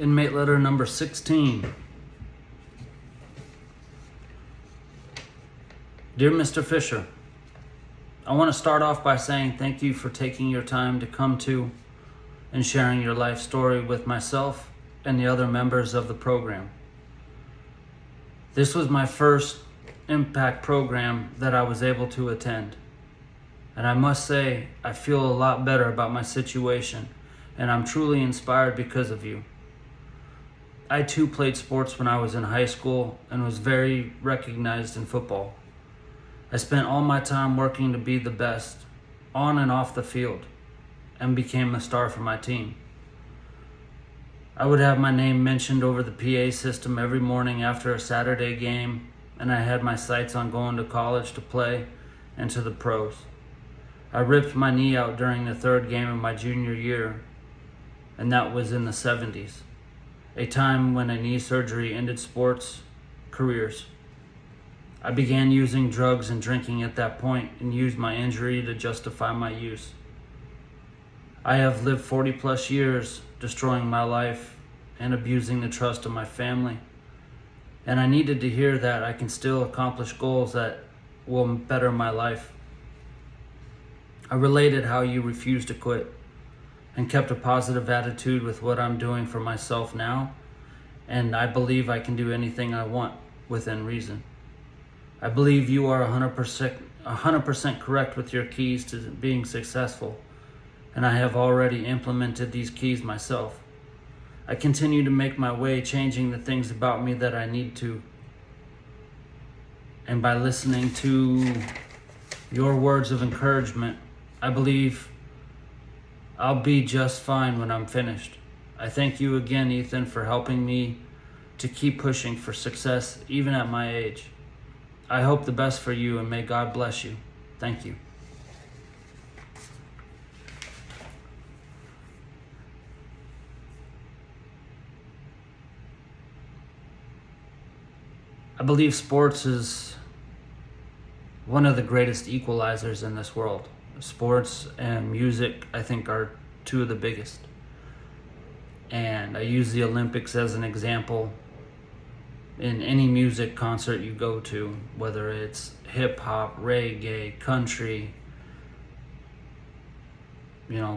Inmate letter number 16. Dear Mr. Fisher, I want to start off by saying thank you for taking your time to come to and sharing your life story with myself and the other members of the program. This was my first impact program that I was able to attend. And I must say, I feel a lot better about my situation, and I'm truly inspired because of you. I too played sports when I was in high school and was very recognized in football. I spent all my time working to be the best, on and off the field, and became a star for my team. I would have my name mentioned over the PA system every morning after a Saturday game, and I had my sights on going to college to play and to the pros. I ripped my knee out during the third game of my junior year, and that was in the 70s, a time when a knee surgery ended sports careers. I began using drugs and drinking at that point and used my injury to justify my use. I have lived 40 plus years destroying my life and abusing the trust of my family. And I needed to hear that I can still accomplish goals that will better my life. I related how you refused to quit and kept a positive attitude with what I'm doing for myself now. And I believe I can do anything I want within reason. I believe you are 100% correct with your keys to being successful, and I have already implemented these keys myself. I continue to make my way, changing the things about me that I need to. And by listening to your words of encouragement, I believe I'll be just fine when I'm finished. I thank you again, Ethan, for helping me to keep pushing for success even at my age. I hope the best for you, and may God bless you. Thank you. I believe sports is one of the greatest equalizers in this world. Sports and music, I think, are two of the biggest. And I use the Olympics as an example. In any music concert you go to, whether it's hip hop, reggae, country,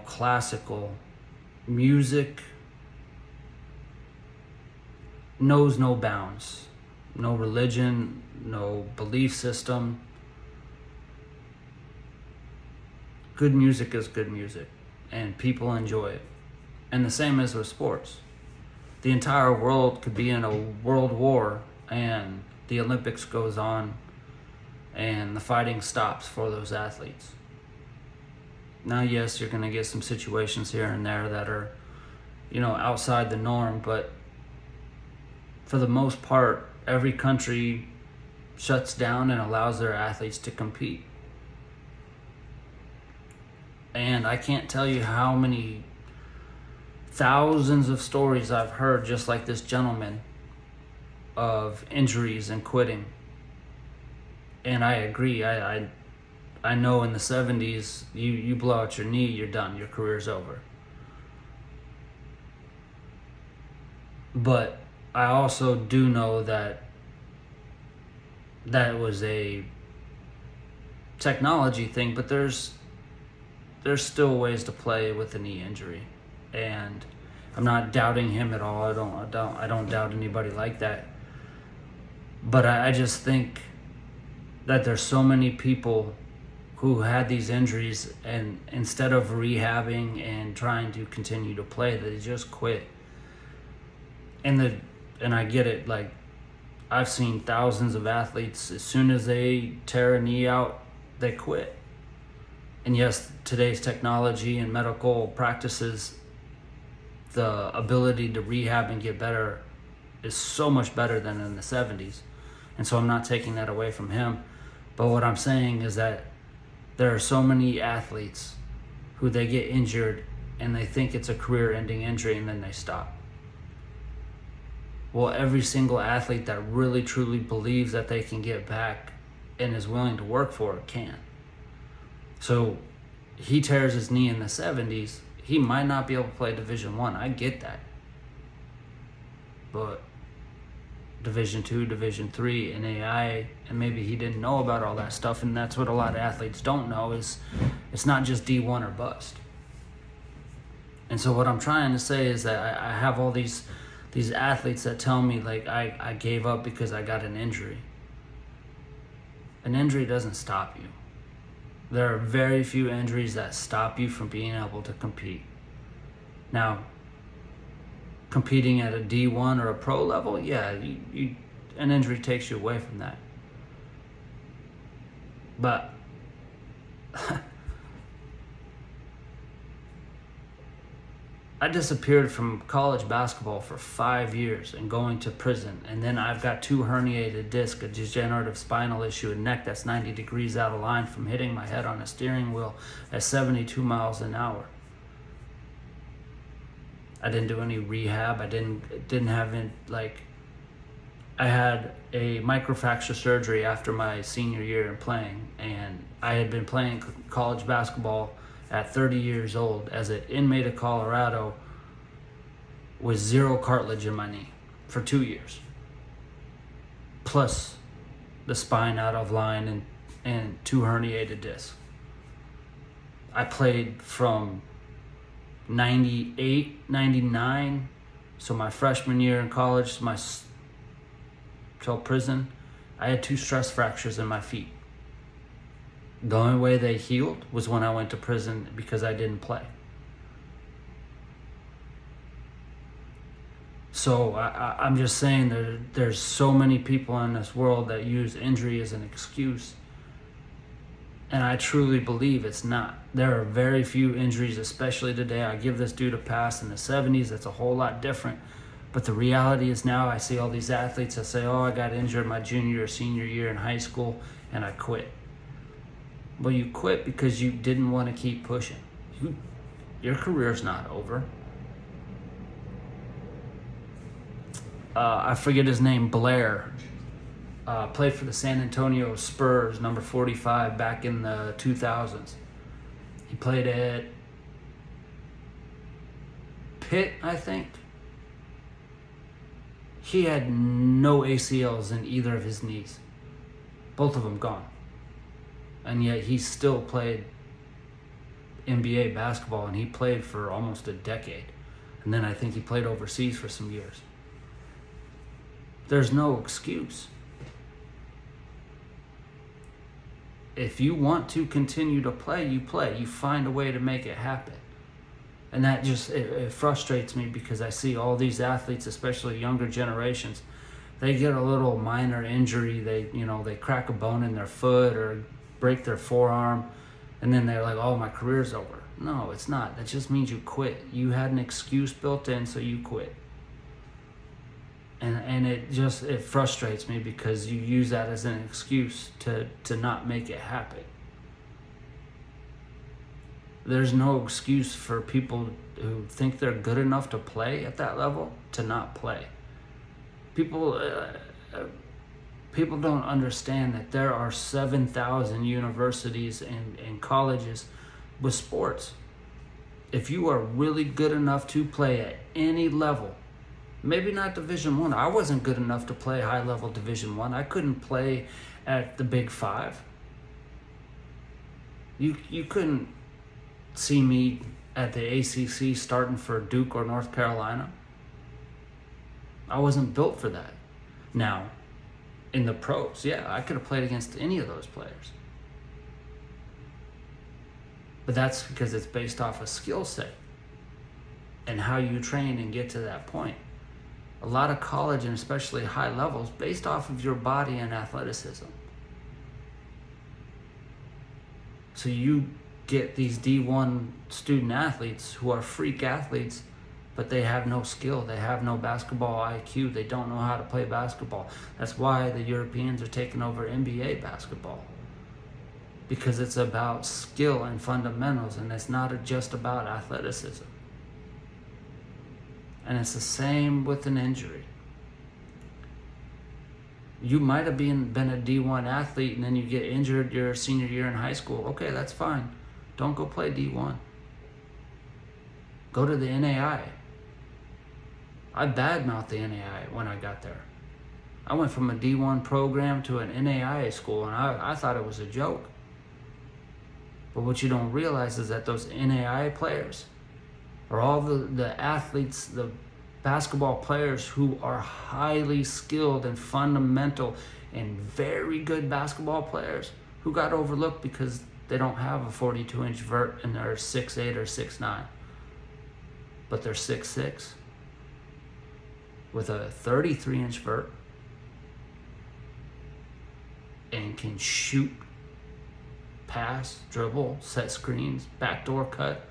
classical, music knows no bounds, no religion, no belief system. Good music is good music, and people enjoy it. And the same as with sports. The entire world could be in a world war, and the Olympics goes on, and the fighting stops for those athletes. Now, yes, you're going to get some situations here and there that are, outside the norm, but for the most part, every country shuts down and allows their athletes to compete. And I can't tell you how many thousands of stories I've heard, just like this gentleman, of injuries and quitting. And I agree. I know in the 70s, you blow out your knee, you're done. Your career's over. But I also do know that was a technology thing, but there's still ways to play with a knee injury. And I'm not doubting him at all. I don't doubt anybody like that. But I just think that there's so many people who had these injuries, and instead of rehabbing and trying to continue to play, they just quit. And I get it. Like, I've seen thousands of athletes, as soon as they tear a knee out, they quit. And yes, today's technology and medical practices, the ability to rehab and get better is so much better than in the 70s. And so I'm not taking that away from him. But what I'm saying is that there are so many athletes who they get injured and they think it's a career-ending injury, and then they stop. Well, every single athlete that really truly believes that they can get back and is willing to work for it can. So he tears his knee in the 70s. He might not be able to play Division I. I get that. but Division II, Division III, NAIA, and maybe he didn't know about all that stuff, and that's what a lot of athletes don't know, is it's not just D1 or bust. And so what I'm trying to say is that I have all these athletes that tell me, like, I gave up because I got an injury. An injury doesn't stop you. There are very few injuries that stop you from being able to compete. Now, competing at a D1 or a pro level, yeah, an injury takes you away from that. But I disappeared from college basketball for 5 years and going to prison, and then I've got 2 herniated discs, a degenerative spinal issue, a neck that's 90 degrees out of line from hitting my head on a steering wheel at 72 miles an hour. I didn't do any rehab. I didn't have it, like, I had a microfracture surgery after my senior year in playing, and I had been playing college basketball at 30 years old as an inmate of Colorado with 0 cartilage in my knee for 2 years, plus the spine out of line and 2 herniated discs. I played from 98, 99, so my freshman year in college, till prison, I had 2 stress fractures in my feet. The only way they healed was when I went to prison because I didn't play. So I'm just saying there's so many people in this world that use injury as an excuse. And I truly believe it's not. There are very few injuries, especially today. I give this dude a pass. In the 70s, it's a whole lot different. But the reality is now I see all these athletes that say, oh, I got injured my junior or senior year in high school and I quit. Well, you quit because you didn't want to keep pushing. Your career's not over. I forget his name, Blair. Played for the San Antonio Spurs, number 45, back in the 2000s. He played at Pitt, I think. He had no ACLs in either of his knees. Both of them gone. And yet he still played NBA basketball, and he played for almost a decade. And then I think he played overseas for some years. There's no excuse. If you want to continue to play, you play. You find a way to make it happen. And that just, it frustrates me because I see all these athletes, especially younger generations, they get a little minor injury. They crack a bone in their foot or break their forearm, and then they're like, oh, my career's over. No, it's not. That just means you quit. You had an excuse built in, so you quit. And it frustrates me because you use that as an excuse to not make it happen. There's no excuse for people who think they're good enough to play at that level to not play. People don't understand that there are 7,000 universities and colleges with sports. If you are really good enough to play at any level, maybe not Division I. I wasn't good enough to play high-level Division I. I couldn't play at the Big Five. You couldn't see me at the ACC starting for Duke or North Carolina. I wasn't built for that. Now, in the pros, yeah, I could have played against any of those players. But that's because it's based off a skill set and how you train and get to that point. A lot of college, and especially high levels, based off of your body and athleticism. So you get these D1 student athletes who are freak athletes, but they have no skill. They have no basketball IQ. They don't know how to play basketball. That's why the Europeans are taking over NBA basketball. Because it's about skill and fundamentals, and it's not just about athleticism. And it's the same with an injury. You might have been a D1 athlete and then you get injured your senior year in high school. Okay, that's fine. Don't go play D1. Go to the NAI. I badmouthed the NAIA when I got there. I went from a D1 program to an NAIA school, and I thought it was a joke. But what you don't realize is that those NAIA players are all the athletes, the basketball players who are highly skilled and fundamental and very good basketball players who got overlooked because they don't have a 42-inch vert and they're 6'8" or 6'9". But they're 6'6" with a 33-inch vert and can shoot, pass, dribble, set screens, backdoor cut,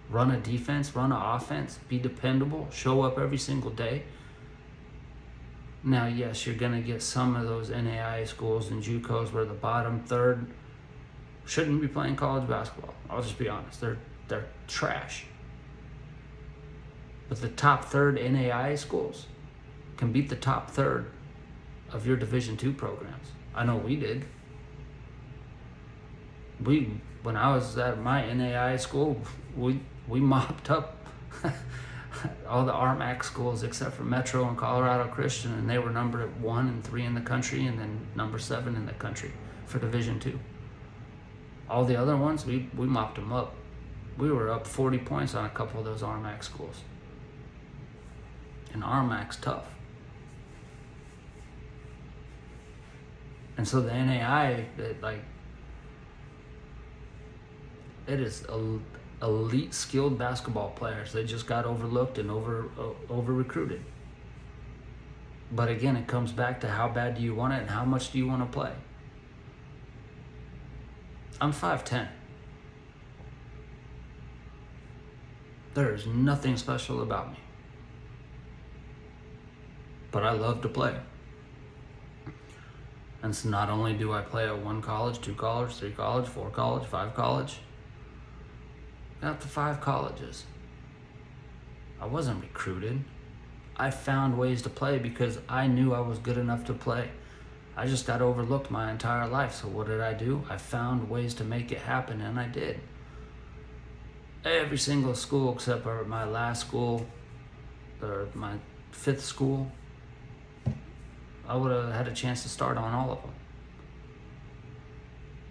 run a defense, run an offense, be dependable, show up every single day. Now, yes, you're going to get some of those NAIA schools and JUCOs where the bottom third shouldn't be playing college basketball. I'll just be honest. They're trash. But the top third NAIA schools can beat the top third of your Division II programs. I know we did. When I was at my NAIA school, we mopped up all the RMAC schools except for Metro and Colorado Christian, and they were number 1 and 3 in the country, and then number 7 in the country for Division II. All the other ones, we mopped them up. We were up 40 points on a couple of those RMAC schools. And RMAC's tough. And so the NAIA, it is elite skilled basketball players. They just got overlooked and over recruited. But again, it comes back to how bad do you want it and how much do you want to play. I'm 5'10". There is nothing special about me. But I love to play. And so not only do I play at 1 college, 2 college, 3 college, 4 college, 5 college, got to 5 colleges. I wasn't recruited. I found ways to play because I knew I was good enough to play. I just got overlooked my entire life. So what did I do? I found ways to make it happen, and I did. Every single school except for my last school, or my 5th school, I would have had a chance to start on all of them.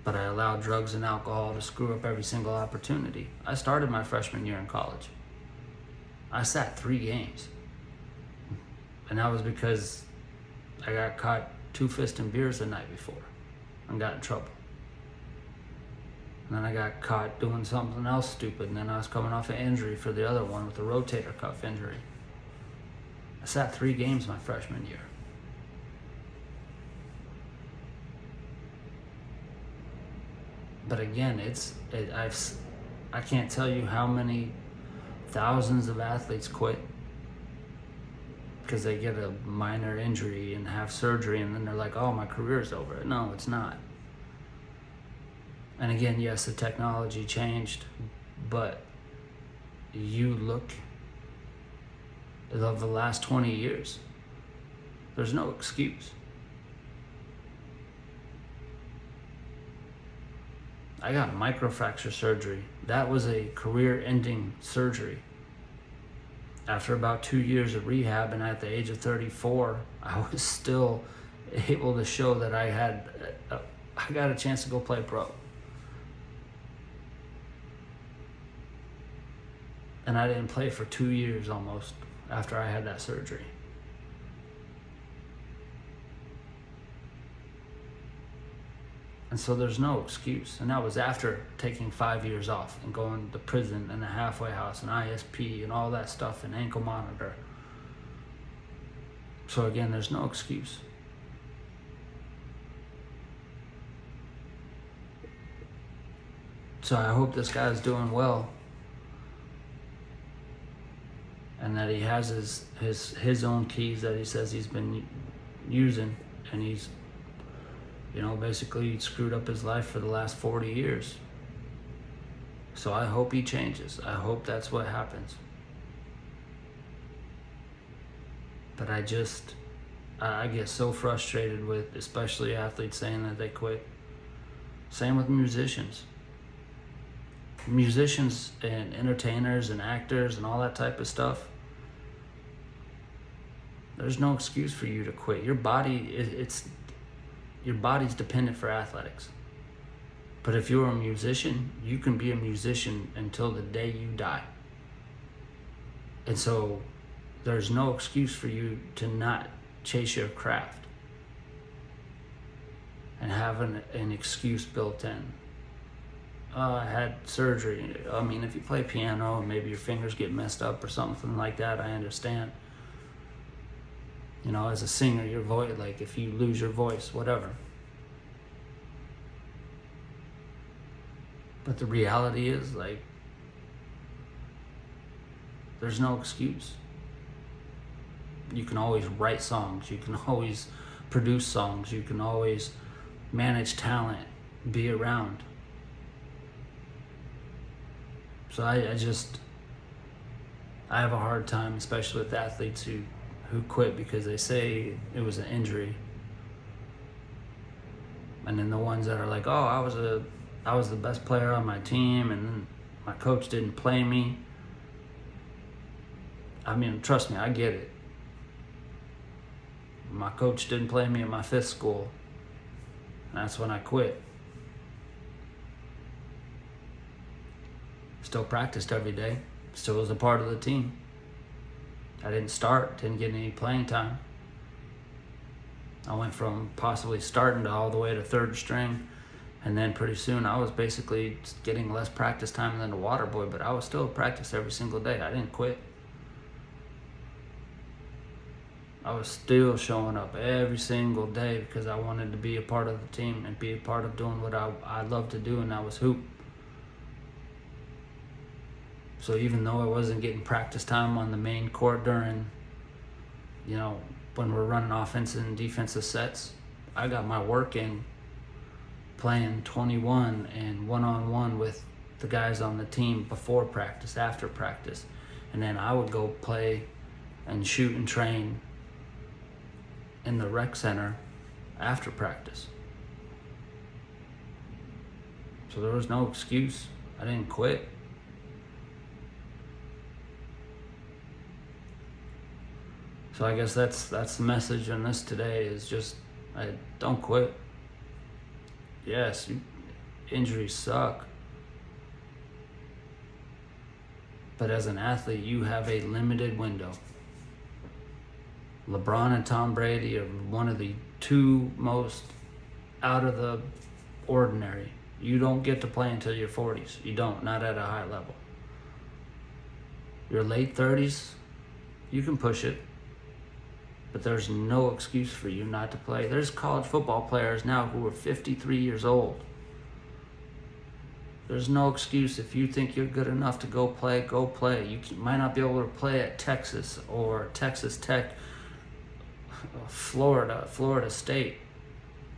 But I allowed drugs and alcohol to screw up every single opportunity. I started my freshman year in college. I sat 3 games. And that was because I got caught 2-fisting beers the night before and got in trouble. And then I got caught doing something else stupid, and then I was coming off an injury for the other one with a rotator cuff injury. I sat 3 games my freshman year. But again, I can't tell you how many thousands of athletes quit because they get a minor injury and have surgery, and then they're like, oh, my career's over. No, it's not. And again, yes, the technology changed, but you look at the last 20 years, there's no excuse. I got microfracture surgery. That was a career-ending surgery. After about 2 years of rehab, and at the age of 34, I was still able to show that I got a chance to go play pro. And I didn't play for 2 years almost after I had that surgery. And so there's no excuse. And that was after taking 5 years off and going to prison and the halfway house and ISP and all that stuff and ankle monitor. So again, there's no excuse. So I hope this guy's doing well, and that he has his own keys that he says he's been using, and he's basically screwed up his life for the last 40 years. So I hope he changes. I hope that's what happens. But I get so frustrated with especially athletes saying that they quit. Same with musicians. Musicians and entertainers and actors and all that type of stuff. There's no excuse for you to quit. Your body's dependent for athletics. But if you're a musician, you can be a musician until the day you die. And so there's no excuse for you to not chase your craft and have an excuse built in. I had surgery. I mean, if you play piano and maybe your fingers get messed up or something like that, I understand. You know, as a singer, your voice, like if you lose your voice, whatever. But the reality is, like, there's no excuse. You can always write songs. You can always produce songs. You can always manage talent, be around. So I have a hard time, especially with athletes who quit because they say it was an injury. And then the ones that are like, oh, I was the best player on my team and then my coach didn't play me. I mean, trust me, I get it. My coach didn't play me at my fifth school. That's when I quit. Still practiced every day. Still was a part of the team. I didn't start, didn't get any playing time. I went from possibly starting to all the way to third string. And then pretty soon I was basically getting less practice time than the water boy, but I was still at practice every single day. I didn't quit. I was still showing up every single day because I wanted to be a part of the team and be a part of doing what I love to do, and that was hoop. So even though I wasn't getting practice time on the main court during, you know, when we're running offensive and defensive sets, I got my work in playing 21 and one-on-one with the guys on the team before practice, after practice. And then I would go play and shoot and train in the rec center after practice. So there was no excuse. I didn't quit. So I guess that's the message in this today is just, don't quit. Yes, injuries suck. But as an athlete, you have a limited window. LeBron and Tom Brady are one of the two most out of the ordinary. You don't get to play until your 40s. You don't, not at a high level. Your late 30s, you can push it. But there's no excuse for you not to play. There's college football players now who are 53 years old. There's no excuse if you think you're good enough to go play, go play. You might not be able to play at Texas or Texas Tech, Florida State.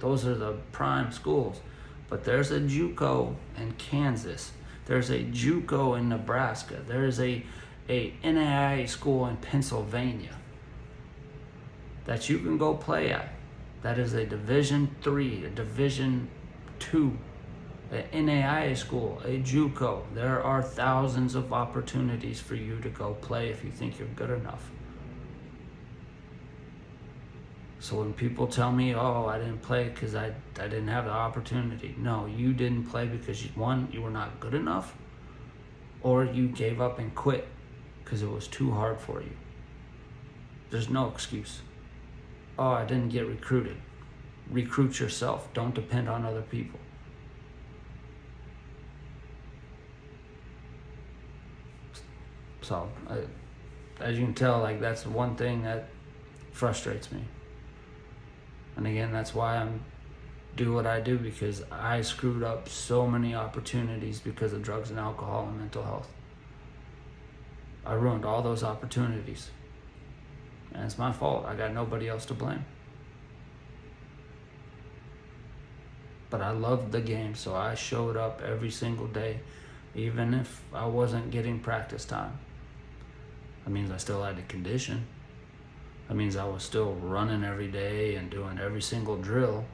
Those are the prime schools. But there's a JUCO in Kansas. There's a JUCO in Nebraska. There's a NAIA school in Pennsylvania that you can go play at. That is a Division III, a Division II, an NAIA school, a JUCO. There are thousands of opportunities for you to go play if you think you're good enough. So when people tell me, oh, I didn't play because I didn't have the opportunity. No, you didn't play because one, you were not good enough, or you gave up and quit because it was too hard for you. There's no excuse. Oh, I didn't get recruited. Recruit yourself. Don't depend on other people. So, as you can tell, like, that's one thing that frustrates me. And again, that's why I do what I do, because I screwed up so many opportunities because of drugs and alcohol and mental health. I ruined all those opportunities. And it's my fault. I got nobody else to blame. But I loved the game, so I showed up every single day, even if I wasn't getting practice time. That means I still had to condition. That means I was still running every day and doing every single drill,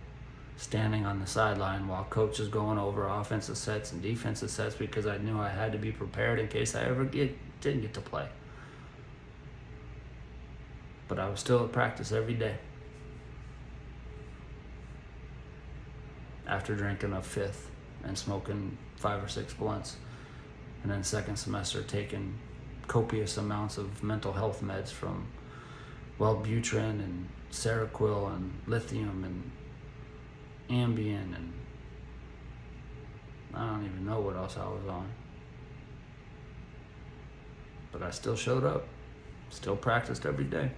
standing on the sideline while coach is going over offensive sets and defensive sets, because I knew I had to be prepared in case I ever didn't get to play. But I was still at practice every day. After drinking a fifth and smoking 5 or 6 blunts. And then second semester taking copious amounts of mental health meds from Wellbutrin and Seroquel and lithium and Ambien, and I don't even know what else I was on. But I still showed up, still practiced every day.